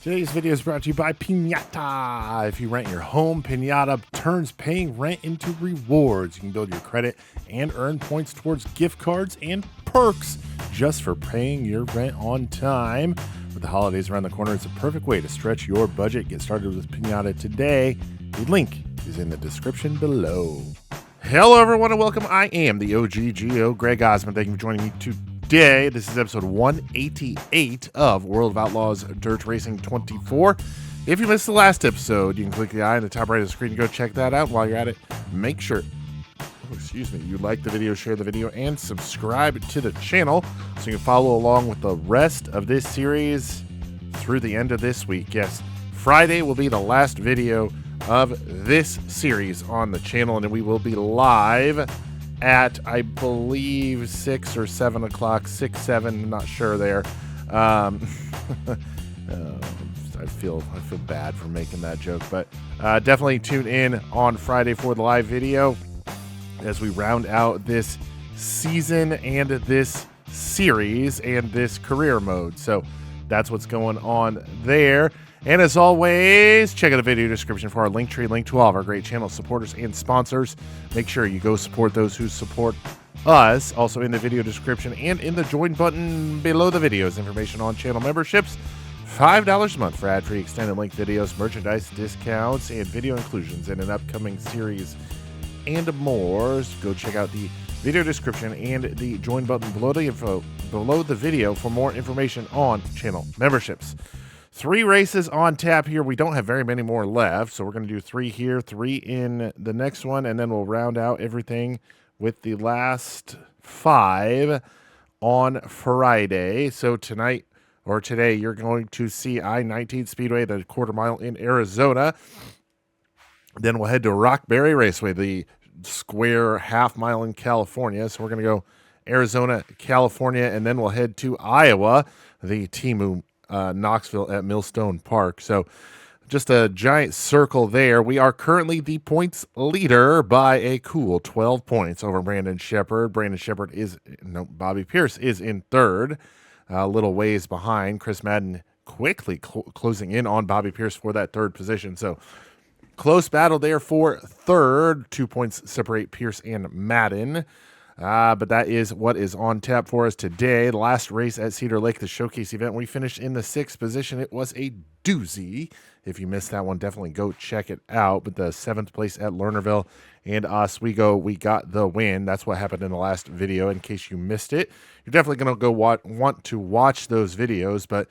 Today's video is brought to you by Pinata. If you rent your home, Pinata turns paying rent into rewards. You can build your credit and earn points towards gift cards and perks just for paying your rent on time. With the holidays around the corner, it's a perfect way to stretch your budget. Get started with Pinata today. The link is in the description below. Hello, everyone, and welcome. I am the OGGO, Greg Osmond. Thank you for joining me today. This is episode 188 of World of Outlaws Dirt Racing 24. If you missed the last episode, you can click the eye in the top right of the screen and go check that out. While you're at it, make sure you like the video, share the video, and subscribe to the channel so you can follow along with the rest of this series through the end of this week. Yes, Friday will be the last video of this series on the channel, and we will be live at, I believe, 6 or 7 o'clock, 6, 7, I'm not sure there. I feel bad for making that joke, but definitely tune in on Friday for the live video as we round out this season and this series and this career mode. So that's what's going on there. And as always, check out the video description for our link tree, link to all of our great channel supporters and sponsors. Make sure you go support those who support us. Also in the video description and in the join button below the video is information on channel memberships. $5 a month for ad-free extended link videos, merchandise discounts, and video inclusions in an upcoming series and more. So go check out the video description and the join button below the video for more information on channel memberships. 3 races on tap here. We don't have very many more left, so we're going to do 3 here, 3 in the next one, and then we'll round out everything with the last 5 on Friday. So tonight or today, you're going to see I-19 Speedway, the quarter mile in Arizona. Then we'll head to Rockberry Raceway, the square half mile in California. So we're going to go Arizona, California, and then we'll head to Iowa, the Timu Knoxville at Millstone Park. So just a giant circle there. We are currently the points leader by a cool 12 points over Brandon Sheppard. Bobby Pierce is in third, a little ways behind. Chris Madden quickly closing in on Bobby Pierce for that third position. So close battle there for third. 2 points separate Pierce and Madden. But that is what is on tap for us today. The last race at Cedar Lake, the showcase event, we finished in the 6th position. It was a doozy. If you missed that one, definitely go check it out. But the 7th place at Lernerville and Oswego, we got the win. That's what happened in the last video. In case you missed it, you're definitely going to go want to watch those videos. But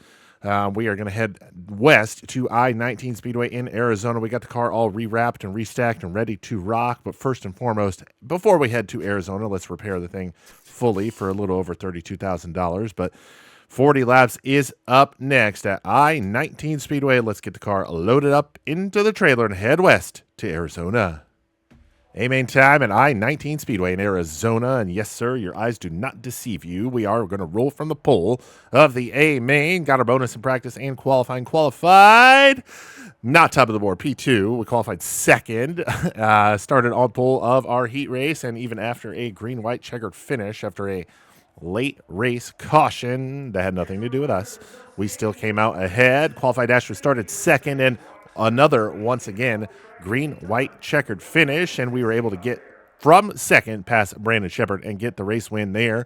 we are going to head west to I-19 Speedway in Arizona. We got the car all rewrapped and restacked and ready to rock. But first and foremost, before we head to Arizona, let's repair the thing fully for a little over $32,000. But 40 laps is up next at I-19 Speedway. Let's get the car loaded up into the trailer and head west to Arizona. A-main time at I-19 Speedway in Arizona. And yes, sir, your eyes do not deceive you. We are going to roll from the pole of the A-main. Got our bonus in practice and qualifying. Qualified. Not top of the board. P2. We qualified second. Started on pole of our heat race. And even after a green-white checkered finish, after a late race caution that had nothing to do with us, we still came out ahead. Qualified dash was started second. And another, once again, green-white checkered finish, and we were able to get from second past Brandon Sheppard and get the race win there.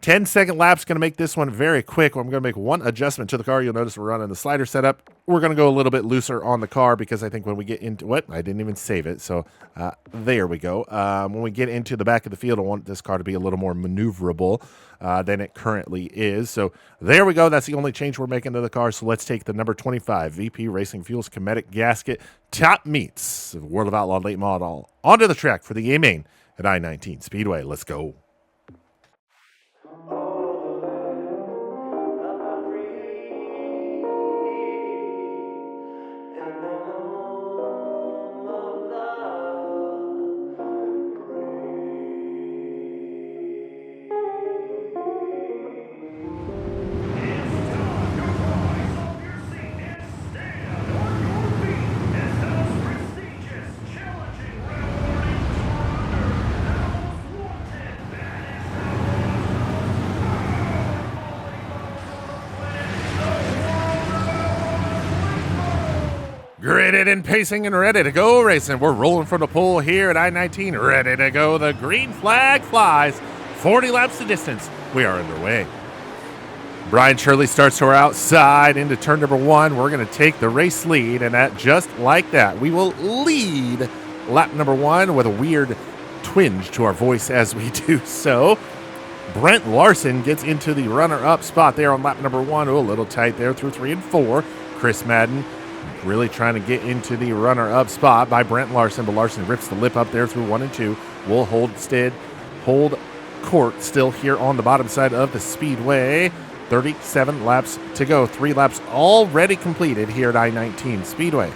10-second lap's going to make this one very quick. I'm going to make one adjustment to the car. You'll notice we're running the slider setup. We're going to go a little bit looser on the car because I think when we get into what? I didn't even save it. So there we go. When we get into the back of the field, I want this car to be a little more maneuverable than it currently is. So there we go. That's the only change we're making to the car. So let's take the number 25 VP Racing Fuels Kinetic Gasket Top Meets World of Outlaw late model onto the track for the A-main at I-19 Speedway. Let's go. Rated and pacing and ready to go racing. We're rolling from the pole here at I-19. Ready to go. The green flag flies. 40 laps the distance. We are underway. Brian Shirley starts to our outside into turn number 1. We're going to take the race lead, and that just like that, we will lead lap number 1 with a weird twinge to our voice as we do so. Brent Larson gets into the runner-up spot there on lap number 1. Oh, a little tight there through 3 and 4. Chris Madden really trying to get into the runner-up spot by Brent Larson, but Larson rips the lip up there through 1 and 2. Will hold court still here on the bottom side of the speedway. 37 laps to go. 3 laps already completed here at I-19 Speedway.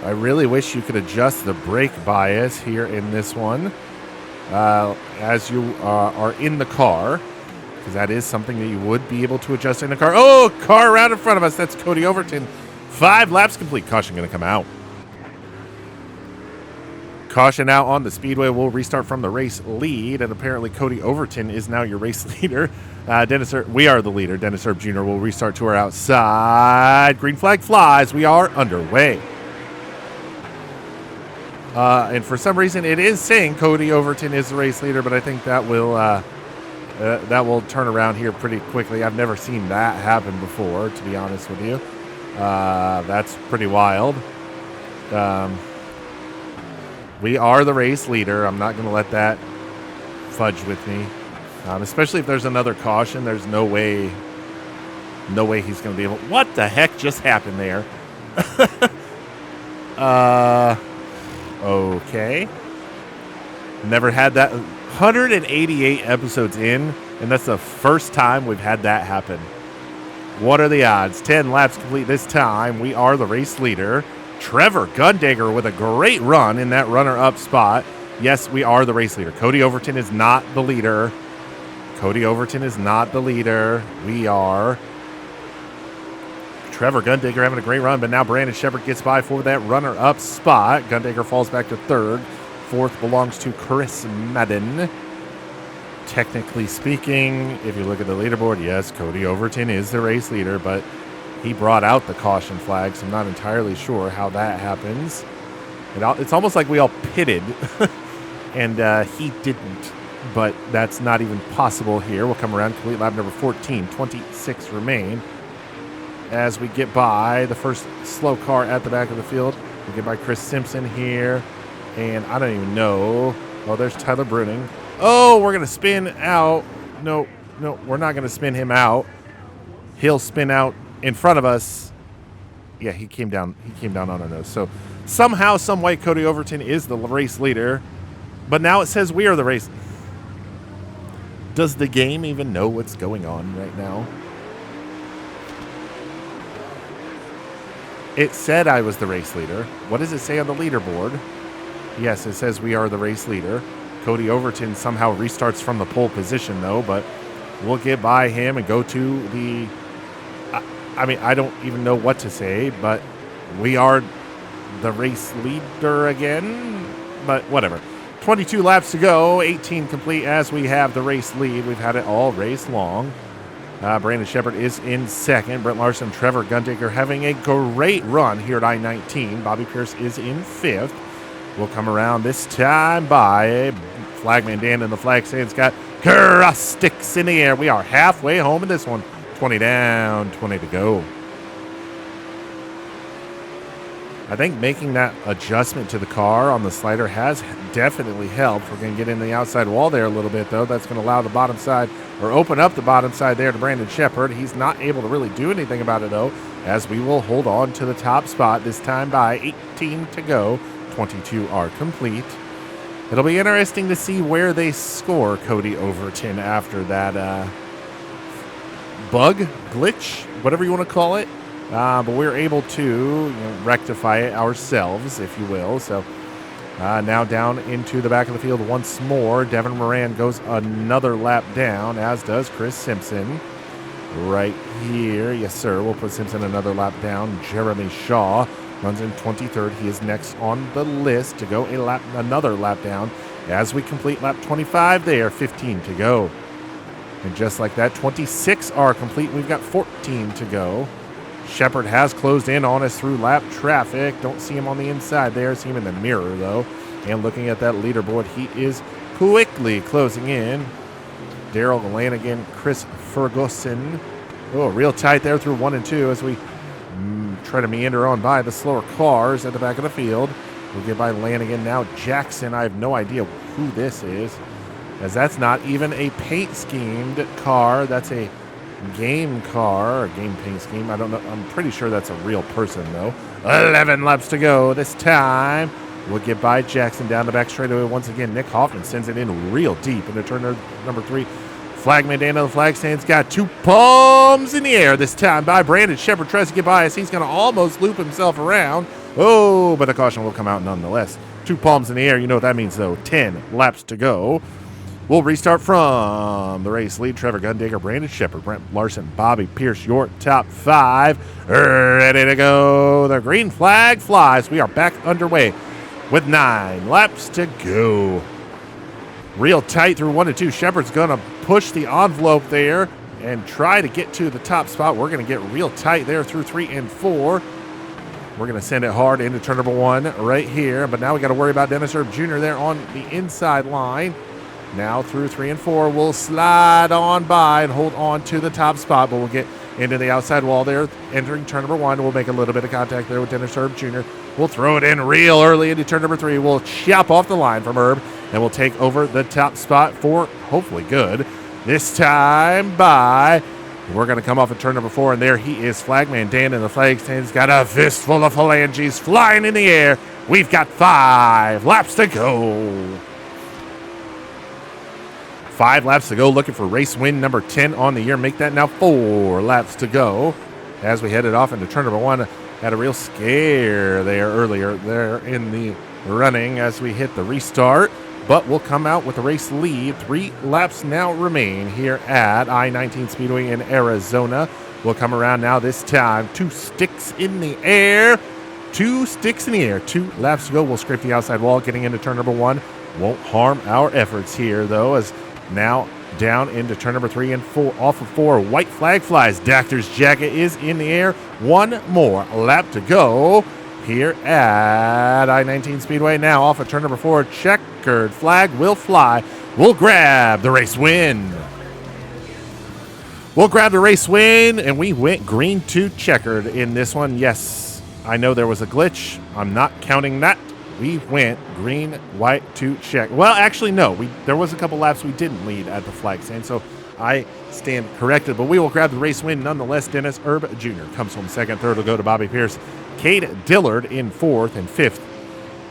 I really wish you could adjust the brake bias here in this one as you are in the car, because that is something that you would be able to adjust in the car. Oh, car around in front of us. That's Cody Overton. 5 laps complete. Caution going to come out. Caution out on the speedway. We'll restart from the race lead, and apparently Cody Overton is now your race leader. We are the leader. Dennis Erb Jr. will restart to our outside. Green flag flies. We are underway. And for some reason, it is saying Cody Overton is the race leader, but I think that will turn around here pretty quickly. I've never seen that happen before, to be honest with you. That's pretty wild. We are the race leader. I'm not going to let that fudge with me. Especially if there's another caution. There's no way he's going to be able... What the heck just happened there? Okay. Never had that. 188 episodes in, and that's the first time we've had that happen. What are the odds? 10 laps complete this time. We are the race leader. Trevor Gundager with a great run in that runner-up spot. Yes, we are the race leader. Cody Overton is not the leader. Cody Overton is not the leader. We are. Trevor Gundager having a great run, but now Brandon Shepard gets by for that runner-up spot. Gundager falls back to 3rd. 4th belongs to Chris Madden. Technically speaking, if you look at the leaderboard, yes, Cody Overton is the race leader, but he brought out the caution flag, so I'm not entirely sure how that happens. It's almost like we all pitted, and he didn't, but that's not even possible here. We'll come around, complete lap number 14, 26 remain. As we get by the first slow car at the back of the field, we get by Chris Simpson here, and I don't even know. Oh, there's Tyler Bruning. Oh, we're going to spin out. No, we're not going to spin him out. He'll spin out in front of us. Yeah, he came down on our nose. So somehow, some way, Cody Overton is the race leader. But now it says we are the race. Does the game even know what's going on right now? It said I was the race leader. What does it say on the leaderboard? Yes, it says we are the race leader. Cody Overton somehow restarts from the pole position, though, but we'll get by him and go to the... I don't even know what to say, but we are the race leader again, but whatever. 22 laps to go, 18 complete as we have the race lead. We've had it all race long. Brandon Shepard is in 2nd. Brent Larson, Trevor Gundager having a great run here at I-19. Bobby Pierce is in 5th. We'll come around this time by Flagman Dan in the flag stand's got cross sticks in the air. We are halfway home in this one. 20 down, 20 to go. I think making that adjustment to the car on the slider has definitely helped. We're going to get in the outside wall there a little bit, though. That's going to allow the bottom side, or open up the bottom side there to Brandon Shepard. He's not able to really do anything about it, though, as we will hold on to the top spot this time by 18 to go. 22 are complete. It'll be interesting to see where they score Cody Overton after that bug, glitch, whatever you want to call it. But we're able to rectify it ourselves, if you will. So now down into the back of the field once more. Devin Moran goes another lap down, as does Chris Simpson. Right here. Yes, sir. We'll put Simpson another lap down. Jeremy Shaw runs in 23rd. He is next on the list to go another lap down as we complete lap 25 there. 15 to go. And just like that, 26 are complete. We've got 14 to go. Shepard has closed in on us through lap traffic. Don't see him on the inside there. See him in the mirror, though. And looking at that leaderboard, he is quickly closing in. Daryl Lanigan, Chris Ferguson. Oh, real tight there through 1 and 2 as we try to meander on by the slower cars at the back of the field. We'll get by Lanigan now. Jackson, I have no idea who this is, as that's not even a paint-schemed car. That's a game car, or game paint scheme. I don't know. I'm pretty sure that's a real person, though. 11 laps to go this time. We'll get by Jackson down the back straightaway once again. Nick Hoffman sends it in real deep into turn number 3. Flagman down to the flag stand's got 2 palms in the air this time by Brandon Shepard. Tries to get by us. He's going to almost loop himself around. Oh, but a caution will come out nonetheless. 2 palms in the air. You know what that means, though. 10 laps to go. We'll restart from the race lead. Trevor Gundaker, Brandon Shepard, Brent Larson, Bobby Pierce, your top 5. Ready to go. The green flag flies. We are back underway with 9 laps to go. Real tight through 1 and 2. Shepard's going to push the envelope there and try to get to the top spot. We're going to get real tight there through 3 and 4. We're going to send it hard into turn number 1 right here. But now we got to worry about Dennis Erb Jr. there on the inside line. Now through 3 and 4, we'll slide on by and hold on to the top spot. But we'll get into the outside wall there, entering turn number 1. We'll make a little bit of contact there with Dennis Erb Jr. We'll throw it in real early into turn number 3. We'll chop off the line from Erb, and we'll take over the top spot for hopefully good. This time by, we're going to come off at turn number 4, and there he is, Flagman Dan in the flag stand. He's got a fistful of phalanges flying in the air. We've got 5 laps to go. 5 laps to go, looking for race win number 10 on the year. Make that now 4 laps to go. As we headed off into turn number 1, had a real scare there earlier there in the running as we hit the restart. But we'll come out with the race lead. 3 laps now remain here at I-19 Speedway in Arizona. We'll come around now this time. 2 sticks in the air. 2 sticks in the air. 2 laps to go. We'll scrape the outside wall getting into turn number 1. Won't harm our efforts here, though, as now down into turn number 3 and 4. Off of 4. White flag flies. Doctor's jacket is in the air. 1 more lap to go here at I-19 Speedway. Now off of turn number 4. Checkered flag will fly. We'll grab the race win. We'll grab the race win, and we went green to checkered in this one. Yes, I know there was a glitch. I'm not counting that. We went green, white to check. Well, actually, no. There was a couple laps we didn't lead at the flag stand, so I stand corrected. But we will grab the race win nonetheless. Dennis Erb Jr. comes home second. Third will go to Bobby Pierce. Cade Dillard in 4th, and 5th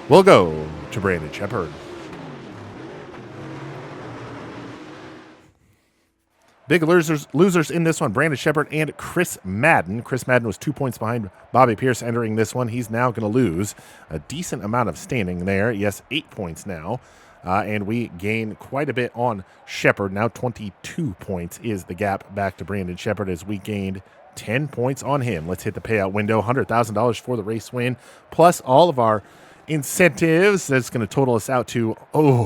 will go to Brandon Shepard. Big losers in this one, Brandon Shepard and Chris Madden. Chris Madden was 2 points behind Bobby Pierce entering this one. He's now going to lose a decent amount of standing there. Yes, 8 points now. And we gain quite a bit on Shepard. Now 22 points is the gap back to Brandon Shepard as we gained 10 points on him. Let's hit the payout window. $100,000 for the race win, plus all of our incentives. That's going to total us out to,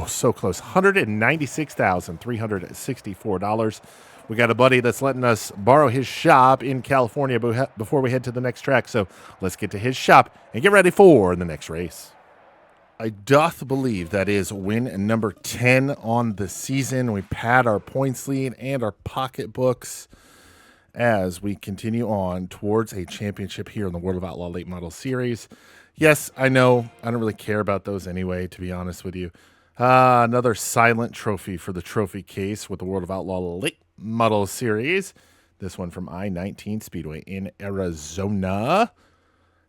so close, $196,364. We got a buddy that's letting us borrow his shop in California before we head to the next track. So let's get to his shop and get ready for the next race. I doth believe that is win number 10 on the season. We pad our points lead and our pocketbooks as we continue on towards a championship here in the World of Outlaw Late Model Series. Yes, I know. I don't really care about those anyway, to be honest with you. Another silent trophy for the trophy case with the World of Outlaw Late Model Series. This one from I-19 Speedway in Arizona.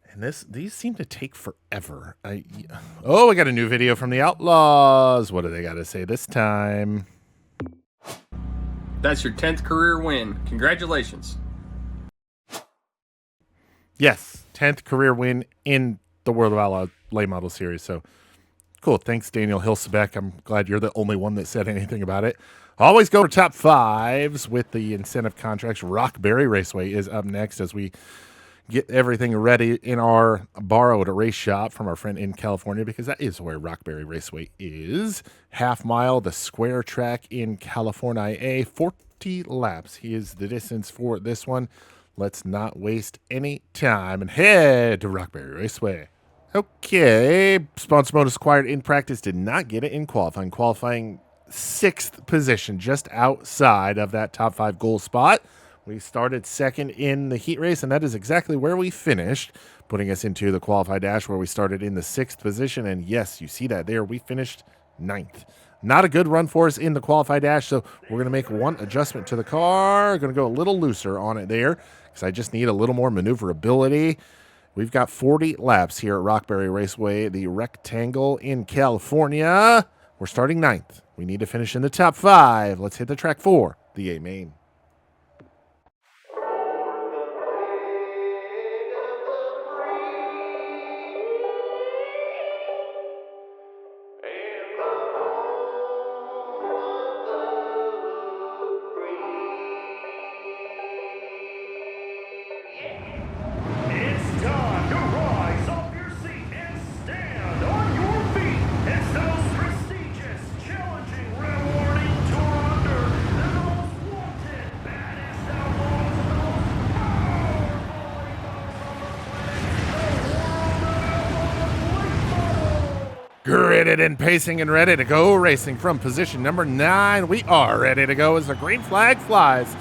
And these seem to take forever. We got a new video from the Outlaws. What do they got to say this time? That's your 10th career win. Congratulations. Yes, 10th career win in the World of Outlaw Late Model Series. So cool. Thanks, Daniel Hilsebeck. I'm glad you're the only one that said anything about it. Always go for top 5s with the incentive contracts. Rockberry Raceway is up next as we get everything ready in our borrowed race shop from our friend in California, because that is where Rockberry Raceway is. Half mile, the square track in California, 40 laps. He is the distance for this one. let's not waste any time and head to Rockberry Raceway. Okay, sponsor bonus acquired in practice, did not get it in qualifying. Qualifying 6th position, just outside of that top 5 goal spot. We started 2nd in the heat race, and that is exactly where we finished, putting us into the qualified dash where we started in the 6th position. And yes, you see that there, we finished 9th. Not a good run for us in the qualified dash, so we're going to make one adjustment to the car. Going to go a little looser on it there because I just need a little more maneuverability. We've got 40 laps here at Rockberry Raceway, the rectangle in California. We're starting 9th. We need to finish in the top 5. Let's hit the track for the A main. Gritted and pacing and ready to go racing from position number 9. We are ready to go as the green flag flies.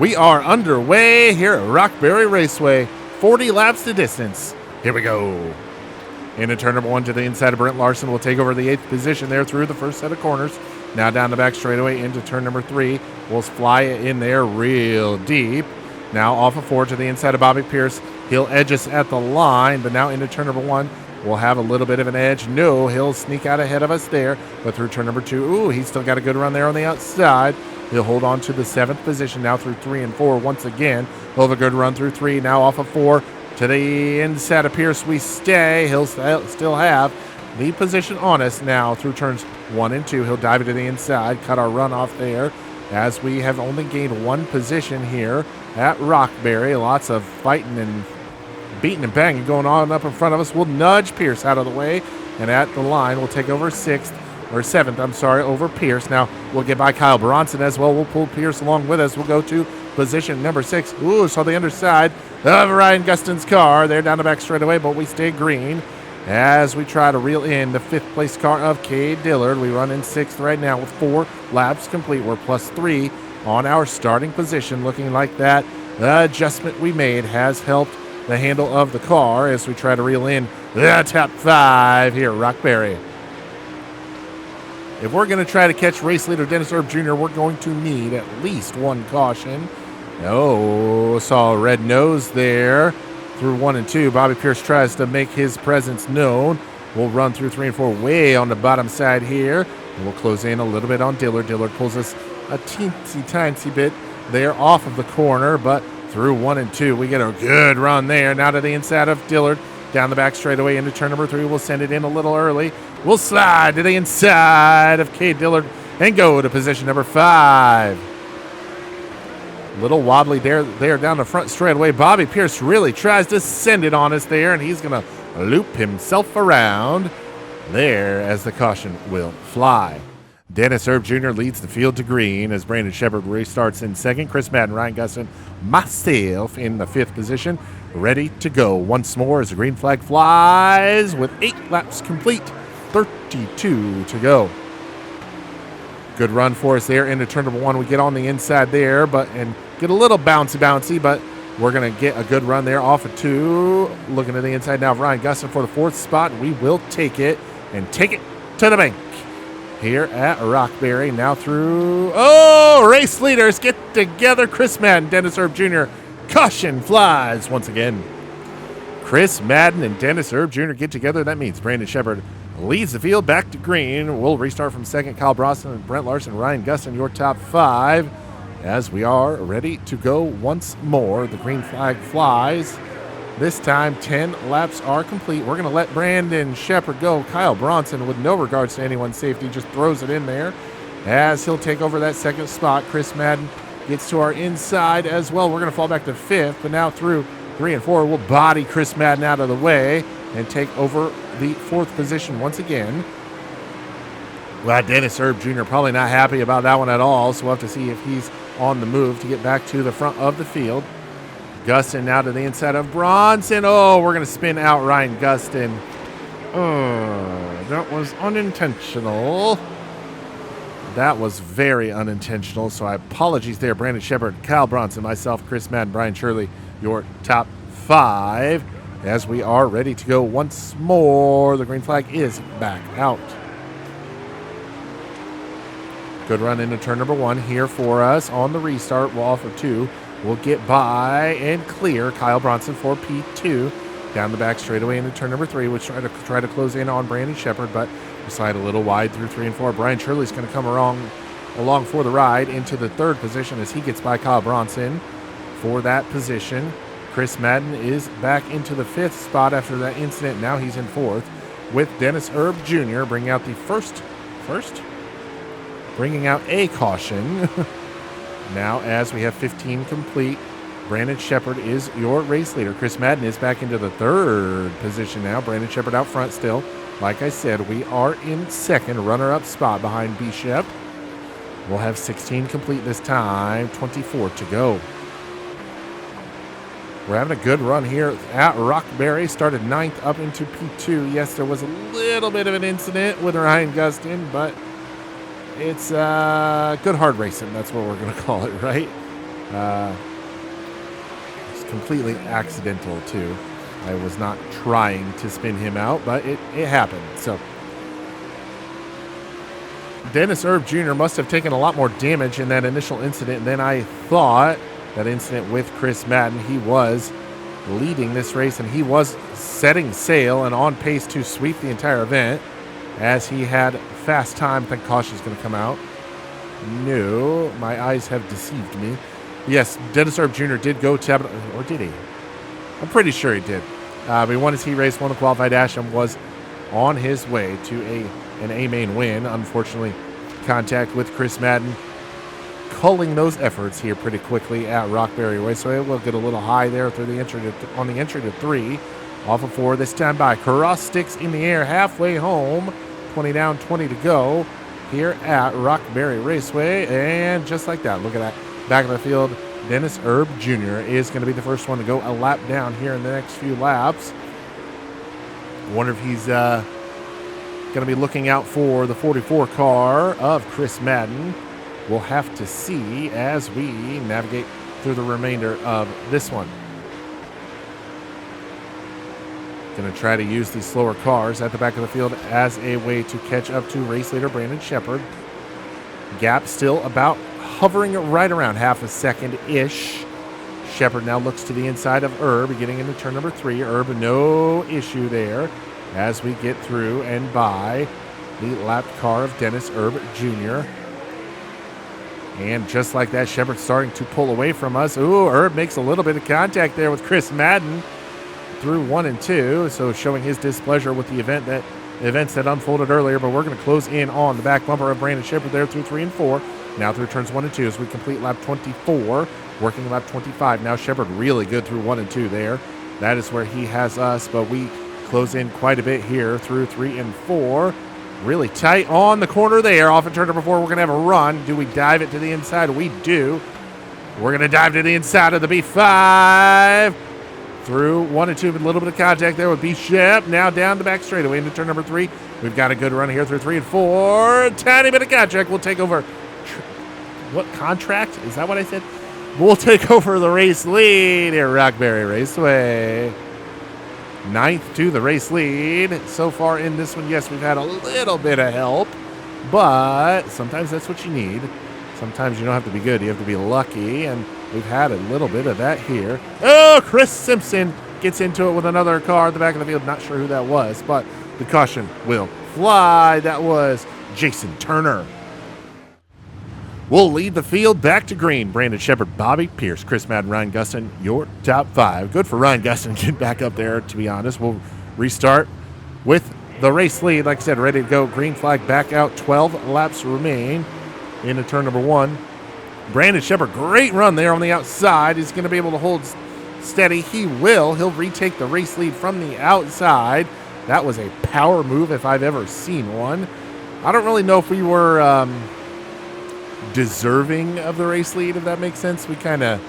We are underway here at Rockberry Raceway. 40 laps to distance. Here we go. Into turn number 1 to the inside of Brent Larson. Will take over the 8th position there through the first set of corners. Now down the back straightaway into turn number 3. We'll fly it in there real deep. Now off of 4 to the inside of Bobby Pierce. He'll edge us at the line, but now into turn number 1. We'll have a little bit of an edge. No, he'll sneak out ahead of us there. But through turn number 2, ooh, he's still got a good run there on the outside. He'll hold on to the 7th position now through 3 and 4 once again. He'll have a good run through 3. Now off of 4 to the inside of Pierce. We stay. He'll still have the position on us now through turns 1 and 2. He'll dive into the inside, cut our run off there as we have only gained 1 position here at Rockberry. Lots of fighting and beating and banging going on up in front of us. We'll nudge Pierce out of the way, and at the line we'll take over 7th, over Pierce. Now we'll get by Kyle Bronson as well. We'll pull Pierce along with us. We'll go to position number 6. Ooh, saw the underside of Ryan Gustin's car. They're down the back straightaway, but we stay green as we try to reel in the 5th place car of Cade Dillard. We run in 6th right now with 4 laps complete. We're +3 on our starting position. Looking like that adjustment we made has helped the handle of the car as we try to reel in the top 5 here at Rockberry. If we're going to try to catch race leader Dennis Erb Jr., we're going to need at least 1 caution. Oh, saw a red nose there through 1 and 2. Bobby Pierce tries to make his presence known. We'll run through 3 and 4 way on the bottom side here. And we'll close in a little bit on Dillard. Dillard pulls us a teensy bit there off of the corner, but through 1 and 2, we get a good run there. Now to the inside of Dillard. Down the back straightaway into turn number 3. We'll send it in a little early. We'll slide to the inside of Cade Dillard and go to position number 5. Little wobbly there down the front straightaway. Bobby Pierce really tries to send it on us there, and he's going to loop himself around there as the caution will fly. Dennis Erb Jr. leads the field to green as Brandon Shepard restarts in 2nd. Chris Madden, Ryan Gustin, myself in the 5th position, ready to go once more as the green flag flies with 8 laps complete, 32 to go. Good run for us there into turn number 1. We get on the inside there, and get a little bouncy, but we're going to get a good run there off of 2. Looking at the inside now of Ryan Gustin for the 4th spot. We will take it and take it to the bank here at Rockberry. Now through, race leaders get together. Chris Madden, Dennis Erb Jr. Caution flies once again. Chris Madden and Dennis Erb Jr. get together. That means Brandon Shepard leads the field back to green. We'll restart from 2nd. Kyle Bronson and Brent Larson, Ryan Gustin, your top 5 as we are ready to go once more. The green flag flies. This time, 10 laps are complete. We're going to let Brandon Shepard go. Kyle Bronson, with no regards to anyone's safety, just throws it in there as he'll take over that 2nd spot. Chris Madden gets to our inside as well. We're going to fall back to 5th, but now through 3 and 4, we'll body Chris Madden out of the way and take over the 4th position once again. Well, Dennis Erb Jr. probably not happy about that one at all, so we'll have to see if he's on the move to get back to the front of the field. Gustin now to the inside of Bronson. Oh, we're going to spin out Ryan Gustin. Oh, that was unintentional. That was very unintentional, so I apologies there. Brandon Shepard, Kyle Bronson, myself, Chris Madden, Brian Shirley, your top 5, as we are ready to go once more. The green flag is back out. Good run into turn number 1 here for us on the restart. We'll offer 2. We'll get by and clear Kyle Bronson for P2. Down the back straightaway into turn number 3, which try to close in on Brandon Shepard, but we slide a little wide through 3 and 4. Brian Shirley's going to come along for the ride into the 3rd position as he gets by Kyle Bronson for that position. Chris Madden is back into the 5th spot after that incident. Now he's in 4th with Dennis Erb Jr. bringing out the first, bringing out a caution. Now as we have 15 complete, Brandon Shepard is your race leader. Chris Madden is back into the 3rd position now. Brandon Shepard out front still. Like I said, we are in 2nd, runner-up spot behind B. Shep. We'll have 16 complete this time, 24 to go. We're having a good run here at Rockberry. Started 9th up into P2. Yes, there was a little bit of an incident with Ryan Gustin, but it's good hard racing. That's what we're going to call it, right? It's completely accidental, too. I was not trying to spin him out, but it happened. So Dennis Erb Jr. must have taken a lot more damage in that initial incident than I thought. That incident with Chris Madden, he was leading this race, and he was setting sail and on pace to sweep the entire event as he had fast time. I think caution's going to come out. No, my eyes have deceived me. Yes, Dennis Erb Jr. did go to, or did he? I'm pretty sure he did. He won his heat race, won the qualified dash, and was on his way to an A-main win. Unfortunately, contact with Chris Madden culling those efforts here pretty quickly at Rockberry Raceway. We'll get a little high there through the entry on the entry to 3. Off of 4 this time by cross sticks in the air halfway home. 20 down, 20 to go here at Rockberry Raceway. And just like that, look at that. Back of the field, Dennis Erb Jr. is going to be the first one to go a lap down here in the next few laps. Wonder if he's going to be looking out for the 44 car of Chris Madden. We'll have to see as we navigate through the remainder of this one. Going to try to use these slower cars at the back of the field as a way to catch up to race leader Brandon Shepard. Gap still about hovering right around half a second-ish. Shepard now looks to the inside of Erb, getting into turn number 3. Erb, no issue there as we get through and by the lapped car of Dennis Erb Jr. And just like that, Shepard's starting to pull away from us. Ooh, Erb makes a little bit of contact there with Chris Madden through 1 and 2, so showing his displeasure with the events that unfolded earlier, but we're going to close in on the back bumper of Brandon Shepard there through 3 and 4. Now through turns 1 and 2 as we complete lap 24, working lap 25. Now Shepard really good through 1 and 2 there. That is where he has us, but we close in quite a bit here through 3 and 4. Really tight on the corner there. Off of turn number 4, we're going to have a run. Do we dive it to the inside? We do. We're going to dive to the inside of the B5. Through 1 and 2, a little bit of contact there with B. Shep. Now down the back straightaway into turn number 3. We've got a good run here through 3 and 4. Tiny bit of contact. We'll take over. What contract? Is that what I said? We'll take over the race lead at Rockberry Raceway. 9th to the race lead. So far in this one, yes, we've had a little bit of help, but sometimes that's what you need. Sometimes you don't have to be good. You have to be lucky, and we've had a little bit of that here. Oh, Chris Simpson gets into it with another car at the back of the field. Not sure who that was, but the caution will fly. That was Jason Turner. We'll lead the field back to green. Brandon Shepard, Bobby Pierce, Chris Madden, Ryan Gustin, your top 5. Good for Ryan Gustin to get back up there, to be honest. We'll restart with the race lead. Like I said, ready to go. Green flag back out. 12 laps remain into turn number 1. Brandon Shepard, great run there on the outside. He's going to be able to hold steady. He will. He'll retake the race lead from the outside. That was a power move if I've ever seen one. I don't really know if we were deserving of the race lead, if that makes sense. We kind of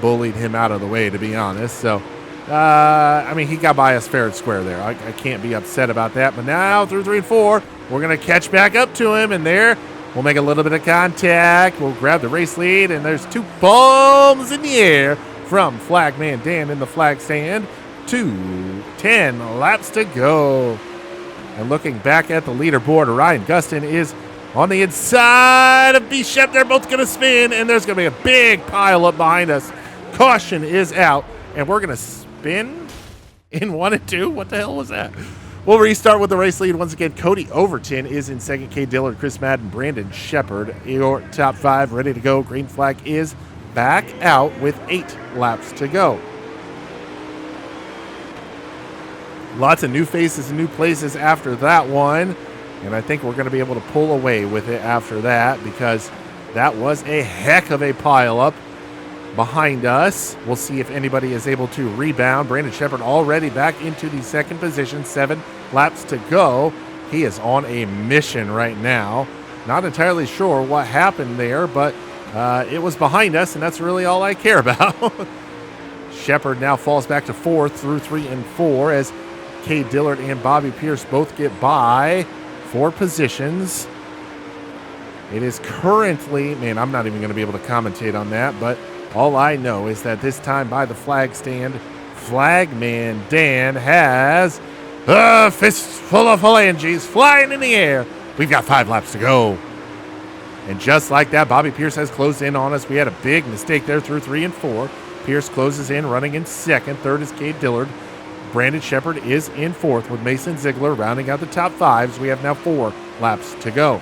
bullied him out of the way, to be honest. So, I mean, he got by us fair and square there. I can't be upset about that. But now through 3 and 4, we're going to catch back up to him. And there, we'll make a little bit of contact. We'll grab the race lead. And there's 2 bombs in the air from Flagman Dan in the flag stand. 10 laps to go. And looking back at the leaderboard, Ryan Gustin is on the inside of B. Shep. They're both going to spin, and there's going to be a big pile up behind us. Caution is out, and we're going to spin in 1 and 2. What the hell was that? We'll restart with the race lead. Once again, Cody Overton is in second. K. Dillard, Chris Madden, Brandon Shepard, your top 5 ready to go. Green flag is back out with 8 laps to go. Lots of new faces and new places after that one. And I think we're going to be able to pull away with it after that because that was a heck of a pile-up behind us. We'll see if anybody is able to rebound. Brandon Shepard already back into the second position. 7 laps to go. He is on a mission right now. Not entirely sure what happened there, but it was behind us, and that's really all I care about. Shepard now falls back to 4th through 3 and 4 as K. Dillard and Bobby Pierce both get by 4 positions. It is currently, man, I'm not even going to be able to commentate on that, but all I know is that this time by the flag stand, Flagman Dan has a fistful of phalanges flying in the air. We've got 5 laps to go. And just like that, Bobby Pierce has closed in on us. We had a big mistake there through 3 and 4. Pierce closes in, running in second. Third is K. Dillard. Brandon Shepard is in 4th with Mason Ziegler rounding out the top 5s. We have now 4 laps to go.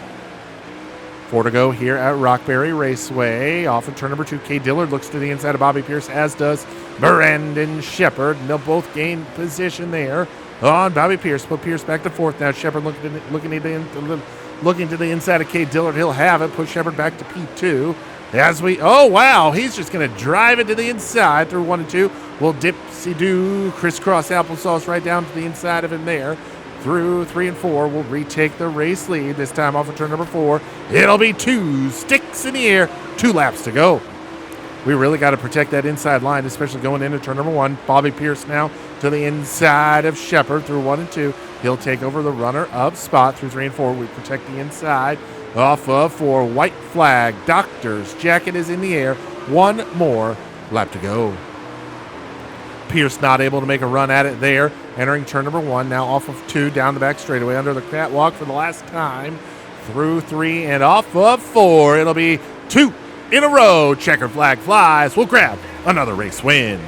4 to go here at Rockberry Raceway. Off of turn number 2, K. Dillard looks to the inside of Bobby Pierce, as does Brandon Shepard. And they'll both gain position there on Bobby Pierce. Put Pierce back to 4th now. Shepard looking to the inside of K. Dillard. He'll have it. Put Shepard back to P2. Oh, wow. He's just going to drive it to the inside through 1 and 2. We'll dipsy-do, crisscross applesauce right down to the inside of him there. Through 3 and 4, we'll retake the race lead. This time off of turn number 4. It'll be 2 sticks in the air. 2 laps to go. We really got to protect that inside line, especially going into turn number 1. Bobby Pierce now to the inside of Shepard through 1 and 2. He'll take over the runner-up spot through 3 and 4. We protect the inside. Off of 4, white flag. Doctor's jacket is in the air. 1 more lap to go. Pierce not able to make a run at it there. Entering turn number 1, now off of 2, down the back straightaway under the catwalk for the last time. Through 3 and off of 4. It'll be 2 in a row. Checker flag flies. We'll grab another race win.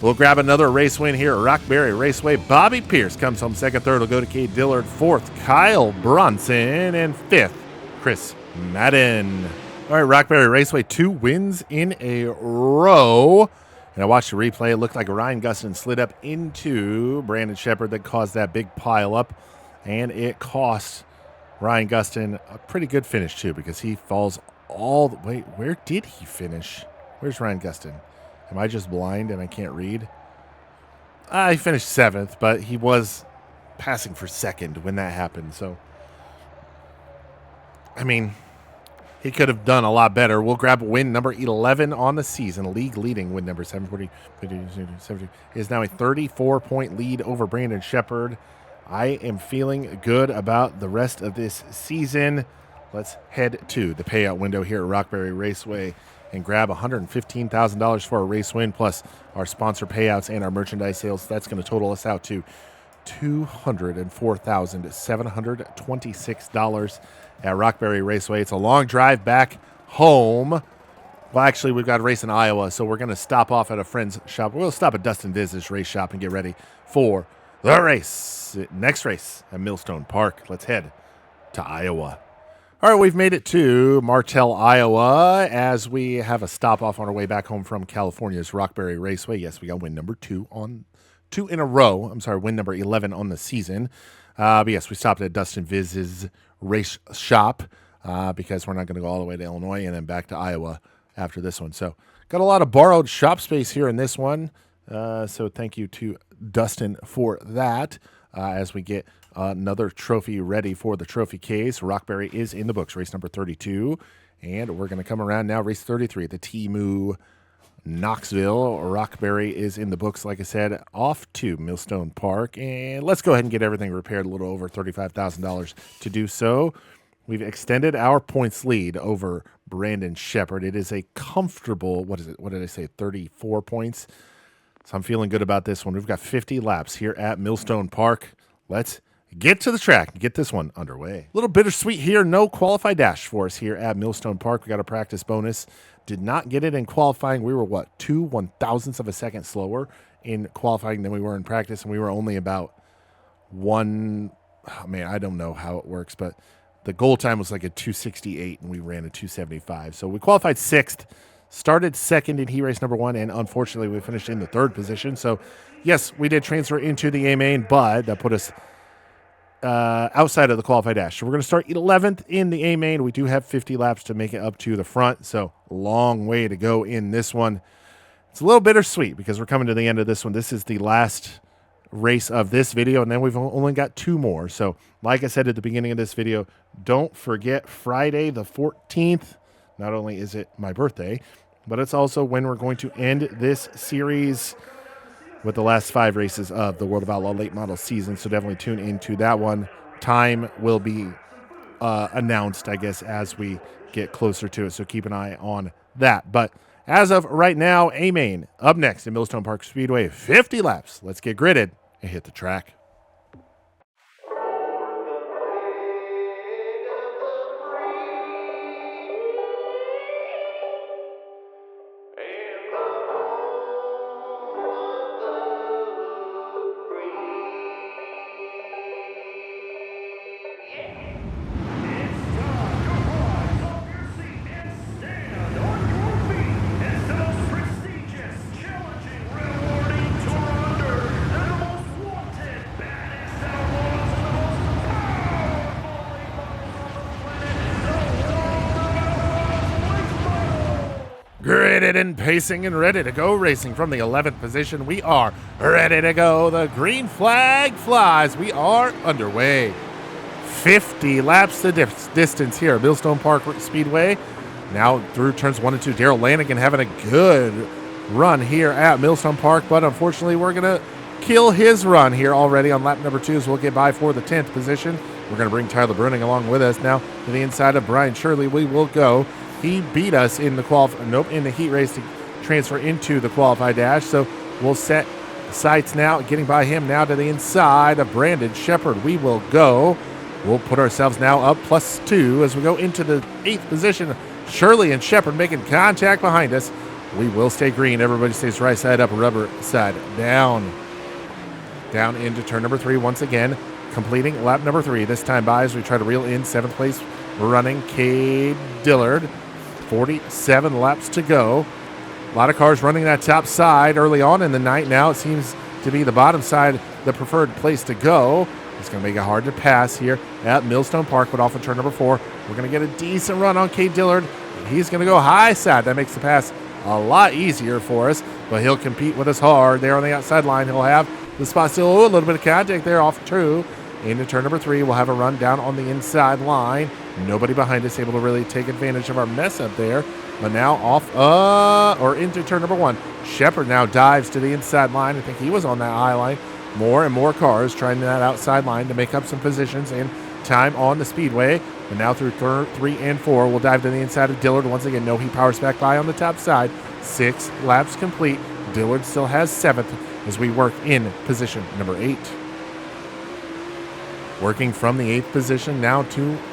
We'll grab another race win here at Rockberry Raceway. Bobby Pierce comes home second. Third will go to K. Dillard. 4th, Kyle Bronson. And 5th, Chris Madden. All right, Rockberry Raceway, 2 wins in a row. And I watched the replay. It looked like Ryan Gustin slid up into Brandon Shepard that caused that big pile up. And it cost Ryan Gustin a pretty good finish, too, because he falls all the way. Where did he finish? Where's Ryan Gustin? Am I just blind and I can't read? He finished 7th, but he was passing for 2nd when that happened. So, I mean, he could have done a lot better. We'll grab win number 11 on the season. League leading win number 740 is now a 34-point lead over Brandon Shepard. I am feeling good about the rest of this season. Let's head to the payout window here at Rockberry Raceway and grab $115,000 for a race win, plus our sponsor payouts and our merchandise sales. That's going to total us out to $204,726 at Rockberry Raceway. It's a long drive back home. Well, actually, we've got a race in Iowa, so we're going to stop off at a friend's shop. We'll stop at Dustin Viz's race shop and get ready for the race. Next race at Millstone Park. Let's head to Iowa. All right, we've made it to Martell, Iowa, as we have a stop off on our way back home from California's Rockberry Raceway. Yes, we got win number 2 in a row. I'm sorry, win number 11 on the season. But yes, we stopped at Dustin Viz's race shop because we're not going to go all the way to Illinois and then back to Iowa after this one. So got a lot of borrowed shop space here in this one. So thank you to Dustin for that as we get Another trophy ready for the trophy case. Rockberry is in the books, race number 32. And we're going to come around now, race 33, the Temu Knoxville. Rockberry is in the books, like I said, off to Millstone Park. And let's go ahead and get everything repaired, a little over $35,000 to do so. We've extended our points lead over Brandon Shepard. It is a comfortable, what is it? What did I say? 34 points. So I'm feeling good about this one. We've got 50 laps here at Millstone Park. Let's get to the track and get this one underway. A little bittersweet here. No qualify dash for us here at Millstone Park. We got a practice bonus. Did not get it in qualifying. We were, what, 2/1000ths of a second slower in qualifying than we were in practice, and we were only about I don't know how it works, but the goal time was like a 2:68, and we ran a 2:75. So we qualified 6th, started 2nd in heat race number 1, and unfortunately we finished in the 3rd position. So, yes, we did transfer into the A main, but that put us outside of the qualified dash. So we're going to start 11th in the A main. We do have 50 laps to make it up to the front, so long way to go in this one. It's a little bittersweet because we're coming to the end of this one. This is the last race of this video, and then we've only got 2 more. So like I said at the beginning of this video, don't forget Friday the 14th. Not only is it my birthday, but it's also when we're going to end this series with the last 5 races of the World of Outlaw late model season. So definitely tune into that one. Time will be announced, I guess, as we get closer to it. So keep an eye on that. But as of right now, A main up next in Millstone Park Speedway, 50 laps. Let's get gridded and hit the track. Gridded and pacing and ready to go racing from the 11th position. We are ready to go. The green flag flies. We are underway. 50 laps the distance here at Millstone Park Speedway. Now through turns 1 and 2. Daryl Lanigan having a good run here at Millstone Park, but unfortunately we're going to kill his run here already on lap number 2, so we'll get by for the 10th position. We're going to bring Tyler Bruning along with us now to the inside of Brian Shirley. We will go. He beat us in the in the heat race to transfer into the qualified dash. So we'll set sights now, getting by him now to the inside of Brandon Shepard. We will go. We'll put ourselves now up +2 as we go into the 8th position. Shirley and Shepard making contact behind us. We will stay green. Everybody stays right side up, rubber side down. Down into turn number 3 once again, completing lap number 3. This time by as we try to reel in 7th place running Cade Dillard. 47 laps to go. A lot of cars running that top side early on in the night. Now it seems to be the bottom side the preferred place to go. It's going to make it hard to pass here at Millstone Park, but off of turn number 4, we're going to get a decent run on Cade Dillard. He's going to go high side. That makes the pass a lot easier for us, but he'll compete with us hard there on the outside line. He'll have the spot still. A little bit of contact there off true. Into turn number 3, we'll have a run down on the inside line. Nobody behind us able to really take advantage of our mess up there. But now off, into turn number 1. Shepard now dives to the inside line. I think he was on that eye line. More and more cars trying that outside line to make up some positions and time on the speedway. And now through 3 and 4, we'll dive to the inside of Dillard. Once again, no, he powers back by on the top side. 6 laps complete. Dillard still has 7th as we work in position number 8. Working from the 8th position now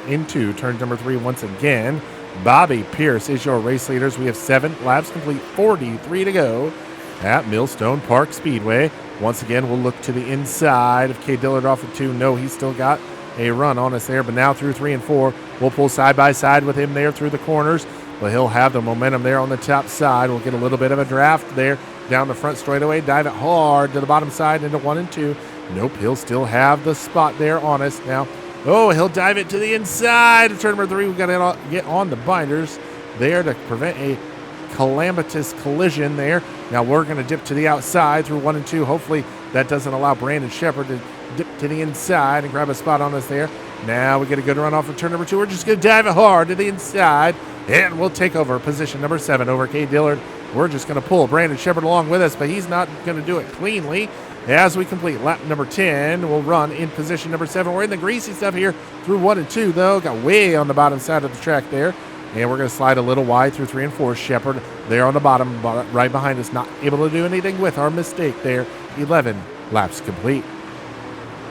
into turn number 3 once again. Bobby Pierce is your race leaders. We have 7 laps complete, 43 to go at Millstone Park Speedway. Once again, we'll look to the inside of Cade Dillard off of 2. No, he's still got a run on us there, but now through 3 and 4, we'll pull side by side with him there through the corners, but he'll have the momentum there on the top side. We'll get a little bit of a draft there down the front straightaway, dive it hard to the bottom side into 1 and 2. Nope, he'll still have the spot there on us now. Oh, he'll dive it to the inside of turn number 3. We've got to get on the binders there to prevent a calamitous collision there. Now we're going to dip to the outside through 1 and 2. Hopefully that doesn't allow Brandon Shepard to dip to the inside and grab a spot on us there. Now we get a good run off of turn number 2. We're just going to dive it hard to the inside, and we'll take over position number 7 over Cade Dillard. We're just going to pull Brandon Shepard along with us, but he's not going to do it cleanly. As we complete lap number 10, we'll run in position number 7. We're in the greasy stuff here through 1 and 2, though. Got way on the bottom side of the track there. And we're going to slide a little wide through 3 and 4. Shepard there on the bottom, right behind us, not able to do anything with our mistake there. 11 laps complete.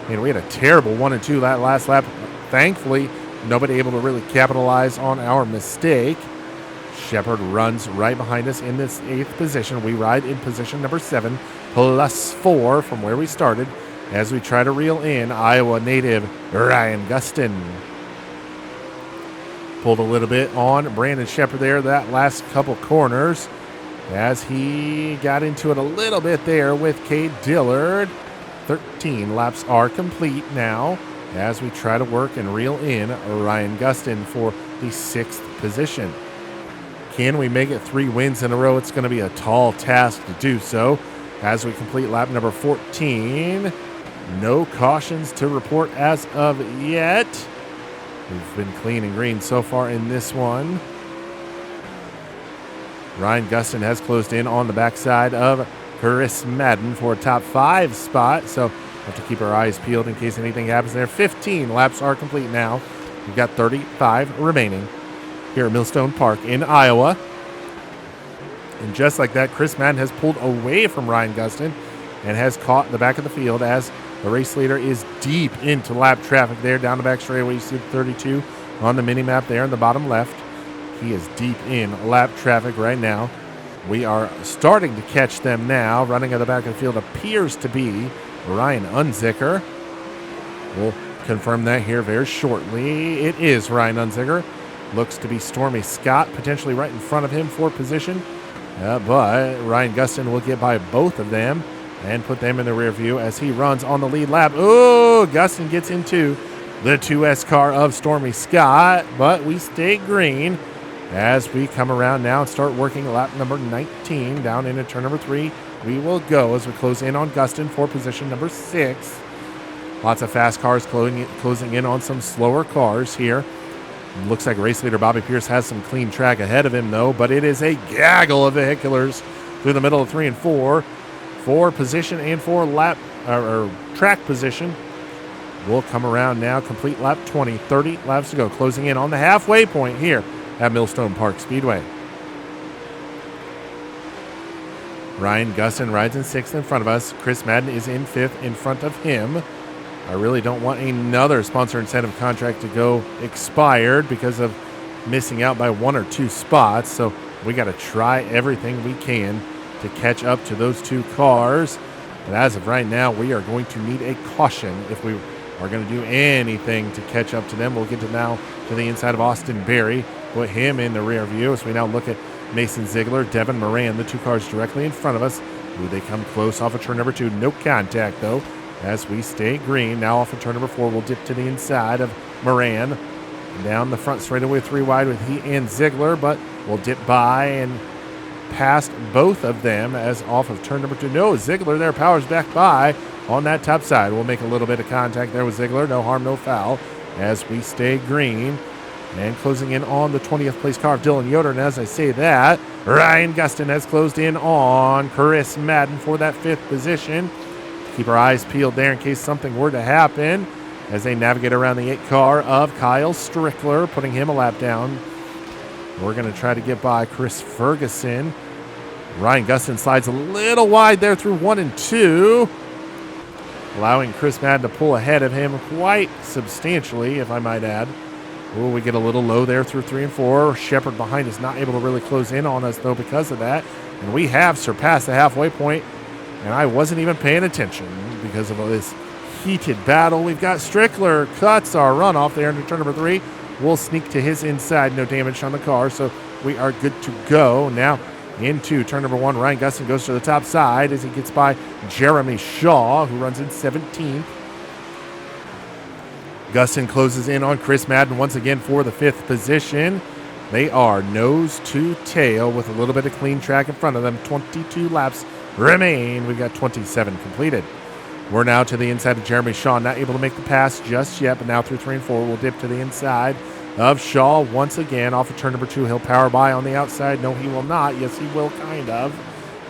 And we had a terrible 1 and 2 that last lap. Thankfully, nobody able to really capitalize on our mistake. Shepard runs right behind us in this 8th position. We ride in position number 7, +4 from where we started, as we try to reel in Iowa native Ryan Gustin. Pulled a little bit on Brandon Shepard there that last couple corners, as he got into it a little bit there with Cade Dillard. 13 laps are complete now, as we try to work and reel in Ryan Gustin for the 6th position. Can we make it 3 wins in a row? It's going to be a tall task to do so, as we complete lap number 14. No cautions to report as of yet. We've been clean and green so far in this one. Ryan Gustin has closed in on the backside of Chris Madden for a top 5 spot, so have to keep our eyes peeled in case anything happens there. 15 laps are complete now. We've got 35 remaining here at Millstone Park in Iowa. And just like that, Chris Madden has pulled away from Ryan Gustin and has caught the back of the field, as the race leader is deep into lap traffic there down the back straightaway. You see 32 on the mini map there in the bottom left. He is deep in lap traffic right now. We are starting to catch them now. Running at the back of the field appears to be Ryan Unzicker. We'll confirm that here very shortly. It is Ryan Unzicker. Looks to be Stormy Scott potentially right in front of him for position. But Ryan Gustin will get by both of them and put them in the rear view as he runs on the lead lap. Oh, Gustin gets into the 2S car of Stormy Scott, but we stay green as we come around now and start working lap number 19 down into turn number 3. We will go as we close in on Gustin for position number 6. Lots of fast cars closing in on some slower cars here. Looks like race leader Bobby Pierce has some clean track ahead of him, though, but it is a gaggle of vehiculars through the middle of 3 and 4 for position and for lap or track position. We'll come around now, complete lap 20, 30 laps to go, closing in on the halfway point here at Millstone Park Speedway. Ryan Gustin rides in 6th in front of us. Chris Madden is in 5th in front of him. I really don't want another sponsor incentive contract to go expired because of missing out by 1 or 2 spots. So we got to try everything we can to catch up to those 2 cars. But as of right now, we are going to need a caution if we are going to do anything to catch up to them. We'll get to the inside of Austin Berry, put him in the rear view. So we now look at Mason Ziegler, Devin Moran, the 2 cars directly in front of us. Ooh, they come close off of turn number 2. No contact, though, as we stay green. Now off of turn number 4, we'll dip to the inside of Moran. Down the front straightaway 3 wide with he and Ziegler, but we'll dip by and past both of them as off of turn number 2. No, Ziegler there powers back by on that top side. We'll make a little bit of contact there with Ziegler. No harm, no foul, as we stay green. And closing in on the 20th place car of Dylan Yoder. And as I say that, Ryan Gustin has closed in on Chris Madden for that 5th position. Keep our eyes peeled there in case something were to happen as they navigate around the 8 car of Kyle Strickler, putting him a lap down. We're going to try to get by Chris Ferguson. Ryan Gustin slides a little wide there through 1 and 2, allowing Chris Madden to pull ahead of him quite substantially, if I might add. Oh, we get a little low there through 3 and 4. Shepard behind us not able to really close in on us, though, because of that. And we have surpassed the halfway point, and I wasn't even paying attention because of this heated battle. We've got Strickler cuts our runoff there into turn number 3. We'll sneak to his inside. No damage on the car, so we are good to go. Now into turn number 1, Ryan Gustin goes to the top side as he gets by Jeremy Shaw, who runs in 17th. Gustin closes in on Chris Madden once again for the 5th position. They are nose to tail with a little bit of clean track in front of them. 22 laps remain. We've got 27 completed. We're now to the inside of Jeremy Shaw, not able to make the pass just yet, but now through 3 and 4, we'll dip to the inside of Shaw once again. Off of turn number 2, he'll power by on the outside. No, he will not. Yes, he will, kind of.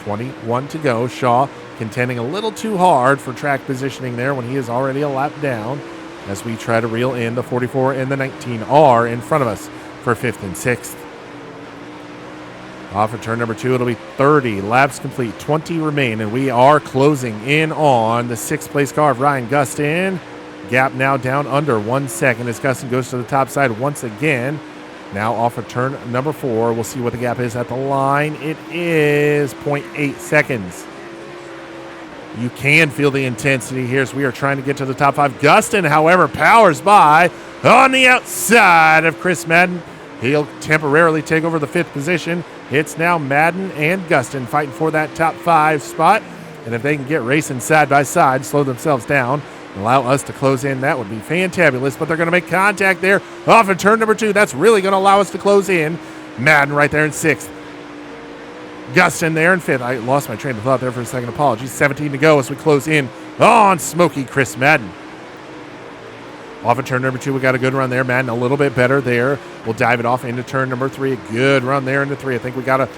21 to go. Shaw contending a little too hard for track positioning there when he is already a lap down, as we try to reel in the 44 and the 19 are in front of us for 5th and 6th. Off of turn number 2, it'll be 30 laps complete, 20 remain, and we are closing in on the 6th place car of Ryan Gustin. Gap now down under 1 second as Gustin goes to the top side once again. Now off of turn number 4, we'll see what the gap is at the line. It is 0.8 seconds. You can feel the intensity here as we are trying to get to the top 5. Gustin, however, powers by on the outside of Chris Madden. He'll temporarily take over the 5th position. It's now Madden and Gustin fighting for that top 5 spot. And if they can get racing side by side, slow themselves down, allow us to close in, that would be fantabulous. But they're going to make contact there off of turn number 2. That's really going to allow us to close in. Madden right there in 6th. Gustin there in 5th. I lost my train of thought there for a second. Apologies. 17 to go as we close in on Smoky Chris Madden. Off of turn number 2, we got a good run there. Madden a little bit better there. We'll dive it off into turn number 3. A good run there into 3. I think we got a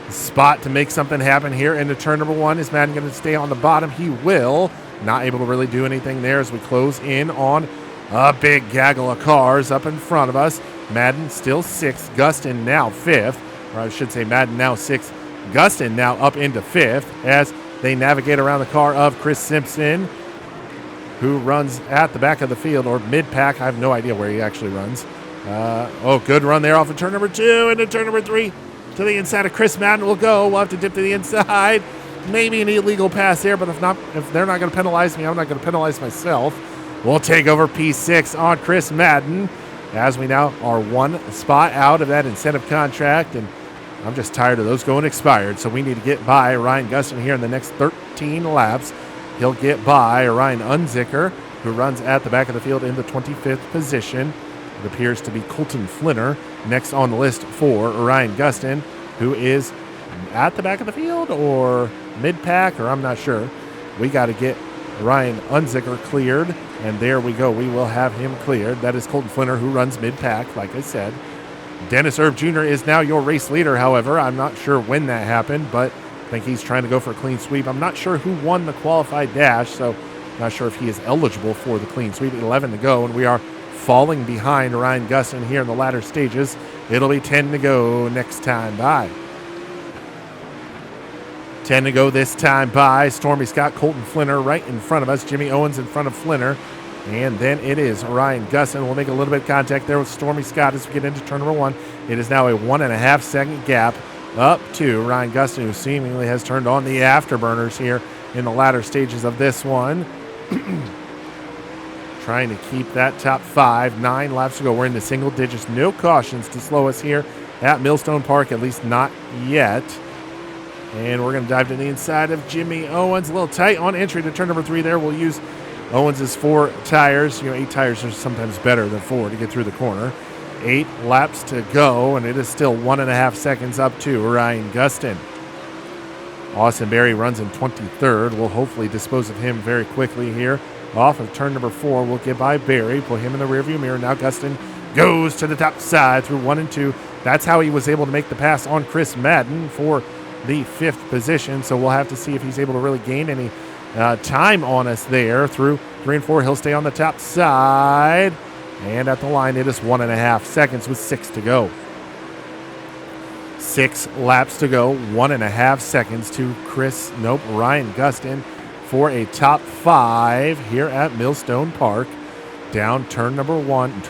spot to make something happen here into turn number 1. Is Madden going to stay on the bottom? He will. Not able to really do anything there as we close in on a big gaggle of cars up in front of us. Madden still 6th. Gustin now 5th. Or I should say Madden now 6th. Gustin now up into 5th as they navigate around the car of Chris Simpson, who runs at the back of the field, or mid-pack. I have no idea where he actually runs. Good run there off of turn number 2 into turn number 3. To the inside of Chris Madden will go. We'll have to dip to the inside. Maybe an illegal pass there, but if they're not going to penalize me, I'm not going to penalize myself. We'll take over P6 on Chris Madden as we now are 1 spot out of that incentive contract, and I'm just tired of those going expired, so we need to get by Ryan Gustin here in the next 13 laps. He'll get by Ryan Unzicker, who runs at the back of the field in the 25th position. It appears to be Colton Flinner next on the list for Ryan Gustin, who is at the back of the field or mid-pack, or I'm not sure. We got to get Ryan Unzicker cleared, and there we go. We will have him cleared. That is Colton Flinner, who runs mid-pack, like I said. Dennis Erb Jr. is now your race leader, however. I'm not sure when that happened, but I think he's trying to go for a clean sweep. I'm not sure who won the qualified dash, so not sure if he is eligible for the clean sweep. 11 to go, and we are falling behind Ryan Gustin here in the latter stages. It'll be 10 to go next time by. 10 to go this time by. Stormy Scott, Colton Flinner right in front of us. Jimmy Owens in front of Flinner. And then it is Ryan Gustin. We'll make a little bit of contact there with Stormy Scott as we get into turn number 1. It is now a 1.5 second gap up to Ryan Gustin, who seemingly has turned on the afterburners here in the latter stages of this one. Trying to keep that top 5. 9 laps to go. We're in the single digits. No cautions to slow us here at Millstone Park, at least not yet. And we're going to dive to the inside of Jimmy Owens. A little tight on entry to turn number 3 there. We'll use Owens' 4 tires. 8 tires are sometimes better than 4 to get through the corner. 8 laps to go, and it is still 1.5 seconds up to Ryan Gustin. Austin Berry runs in 23rd. We'll hopefully dispose of him very quickly here. Off of turn number 4, we'll get by Berry, put him in the rearview mirror. Now Gustin goes to the top side through 1 and 2. That's how he was able to make the pass on Chris Madden for the 5th position, so we'll have to see if he's able to really gain any time on us there. Through 3 and 4, he'll stay on the top side. And at the line, it is 1.5 seconds with 6 to go. 6 laps to go, 1.5 seconds to Ryan Gustin for a top 5 here at Millstone Park. Down turn number 1.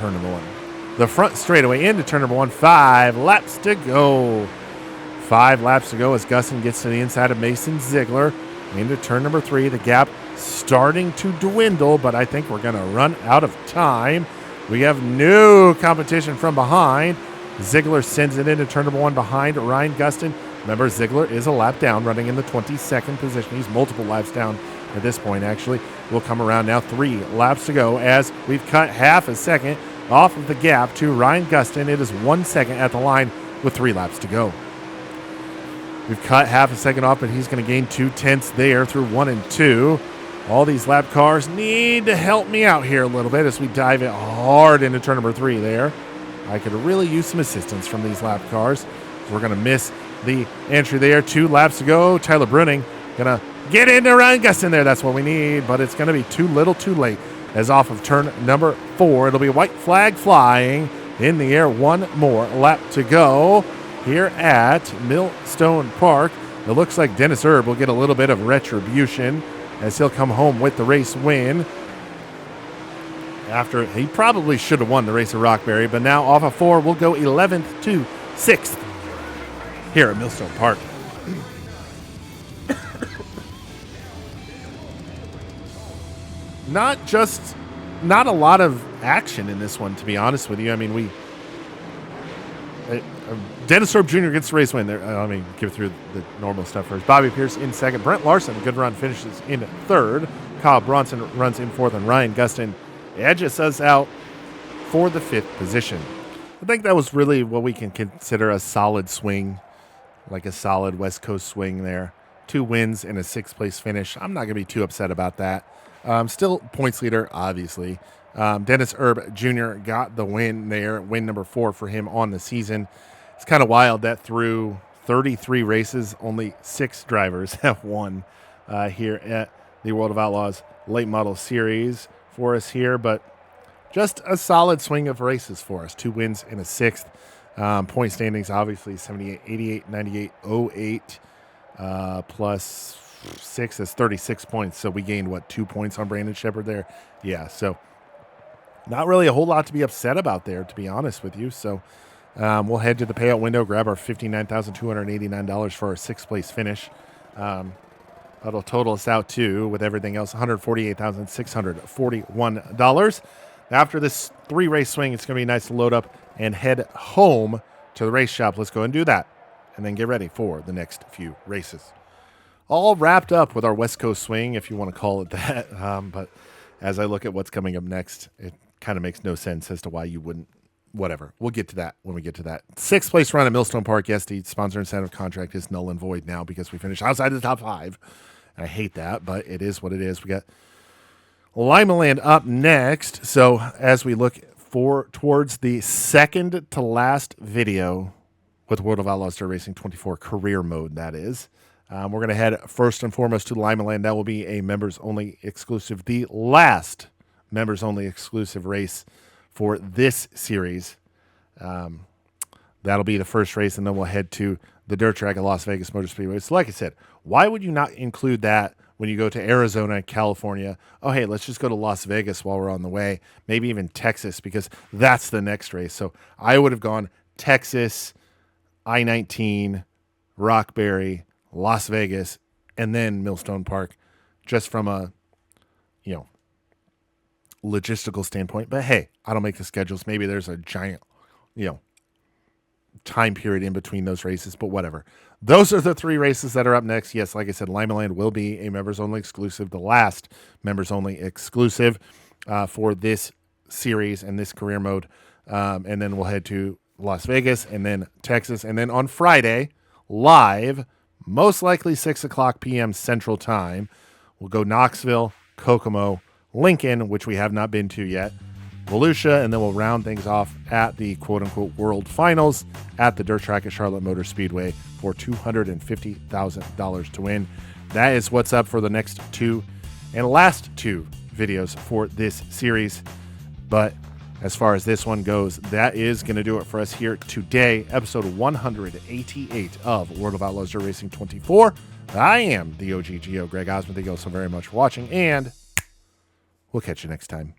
The front straightaway into turn number 1. 5 laps to go. 5 laps to go as Gustin gets to the inside of Mason Ziegler. Into turn number 3. The gap starting to dwindle, but I think we're going to run out of time. We have no competition from behind. Ziegler sends it into turn number 1 behind Ryan Gustin. Remember, Ziegler is a lap down, running in the 22nd position. He's multiple laps down at this point, actually. We'll come around now. 3 laps to go as we've cut half a second off of the gap to Ryan Gustin. It is 1 second at the line with 3 laps to go. We've cut half a second off, but he's going to gain 2 tenths there through 1 and 2. All these lap cars need to help me out here a little bit as we dive it hard into turn number 3 there. I could really use some assistance from these lap cars. We're going to miss the entry there. 2 laps to go. Tyler Bruning going to get into Ryan Gustin there. That's what we need, but it's going to be too little too late. As off of turn number 4, it'll be a white flag flying in the air. 1 more lap to go here at Millstone Park. It looks like Dennis Erb will get a little bit of retribution as he'll come home with the race win. After he probably should have won the race of Rockberry, but now off of 4, we'll go 11th to 6th here at Millstone Park. Not a lot of action in this one, to be honest with you. I mean, Dennis Thorpe Jr. gets the race win there. Let me give through the normal stuff first. Bobby Pierce in second. Brent Larson, a good run, finishes in third. Kyle Bronson runs in fourth, and Ryan Gustin edges us out for the 5th position. I think that was really what we can consider a solid swing, like a solid West Coast swing there. 2 wins and a 6th place finish. I'm not going to be too upset about that. Still points leader, obviously. Dennis Erb Jr. got the win there, win number 4 for him on the season. It's kind of wild that through 33 races, only 6 drivers have won here at the World of Outlaws Late Model Series for us here, but just a solid swing of races for us. 2 wins and a 6th. Point standings, obviously, 78, 88, 98, 08, plus 6 is 36 points. So we gained, 2 points on Brandon Shepard there? Yeah, so not really a whole lot to be upset about there, to be honest with you. So we'll head to the payout window, grab our $59,289 for our 6th place finish. That'll total us out to, with everything else, $148,641. After this 3-race swing, it's going to be nice to load up and head home to the race shop. Let's go and do that, and then get ready for the next few races. All wrapped up with our West Coast swing, if you want to call it that. But as I look at what's coming up next, it kind of makes no sense as to why you wouldn't. Whatever. We'll get to that when we get to that. 6th place run at Millstone Park. Yes, the sponsor incentive contract is null and void now because we finished outside of the top 5. I hate that, but it is what it is. We got Lima Land up next. So as we look towards the second to last video with World of Outlaws Dirt Racing 24 career mode, that is. We're going to head first and foremost to Lima Land. That will be a members-only exclusive, the last members-only exclusive race for this series. That'll be the first race, and then we'll head to the dirt track at Las Vegas Motor Speedway. So like I said, why would you not include that when you go to Arizona, California? Oh, hey, let's just go to Las Vegas while we're on the way. Maybe even Texas, because that's the next race. So I would have gone Texas, I-19, Rockberry, Las Vegas, and then Millstone Park, just from a, logistical standpoint. But hey, I don't make the schedules. Maybe there's a giant, time period in between those races, but whatever. Those are the 3 races that are up next. Yes, like I said, Lima Land will be a members-only exclusive, the last members-only exclusive for this series and this career mode. And then we'll head to Las Vegas and then Texas. And then on Friday, live, most likely 6 o'clock p.m. Central Time, we'll go Knoxville, Kokomo, Lincoln, which we have not been to yet, Volusia, and then we'll round things off at the quote-unquote World Finals at the dirt track at Charlotte Motor Speedway for $250,000 to win. That is what's up for the next 2 and last 2 videos for this series. But as far as this one goes, that is going to do it for us here today, episode 188 of World of Outlaws Dirt Racing 24. I am the OGGO, Greg Osmond. Thank you all so very much for watching, and we'll catch you next time.